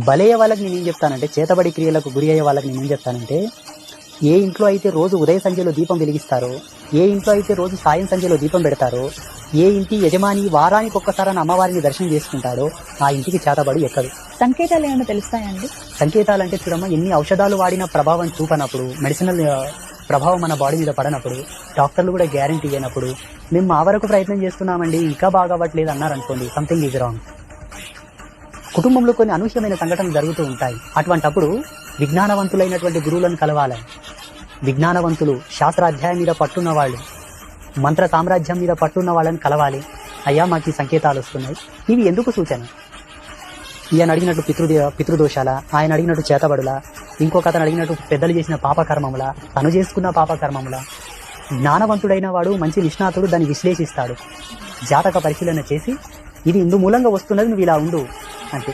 బలయ్యే వాళ్ళకి నేనేం చెప్తానంటే, చేతబడి క్రియలకు గురి అయ్యే వాళ్ళకి నేనేం చెప్తానంటే, ఏ ఇంట్లో అయితే రోజు ఉదయ సంధ్యలో దీపం వెలిగిస్తారో, ఏ ఇంట్లో అయితే రోజు సాయం సంధ్యలో దీపం పెడతారో, ఏ ఇంటి యజమాని వారానికి ఒక్కసారైనా అమ్మవారిని దర్శనం చేసుకుంటాడో ఆ ఇంటికి చేతబడి ఎక్కదు. సంకేతాలు ఏమైనా తెలుస్తాయండి? సంకేతాలంటే చూడమ్మా, ఎన్ని ఔషధాలు వాడిన ప్రభావం చూపనప్పుడు, మెడిసినల్ ప్రభావం మన బాడీ మీద పడనప్పుడు, డాక్టర్లు కూడా గ్యారంటీ ఇవ్వనప్పుడు, మేము మా వరకు ప్రయత్నం చేస్తున్నామండి ఇంకా బాగా అవ్వట్లేదు అన్నారనుకోండి, సంథింగ్ ఈజ్ రాంగ్. కుటుంబంలో కొన్ని అనూహ్యమైన సంఘటనలు జరుగుతూ ఉంటాయి. అటువంటప్పుడు విజ్ఞానవంతులైనటువంటి గురువులను కలవాలి. విజ్ఞానవంతులు, శాస్త్రాధ్యాయం మీద పట్టున్న వాళ్ళు, మంత్ర సామ్రాజ్యం మీద పట్టున్న వాళ్ళని కలవాలి. అయ్యా మాకు ఈ సంకేతాలు వస్తున్నాయి, ఇవి ఎందుకు సూచన? ఈయన అడిగినట్టు పితృదోషాల, ఆయన అడిగినట్టు చేతబడుల, ఇంకొక అతను అడిగినట్టు పెద్దలు చేసిన పాపకర్మముల, తను చేసుకున్న పాపకర్మముల. జ్ఞానవంతుడైన వాడు, మంచి నిష్ణాతుడు దాన్ని విశ్లేషిస్తాడు. జాతక పరిశీలన చేసి ఇది ఇందు మూలంగా వస్తున్నది, నువ్వు ఇలా ఉండు అంటే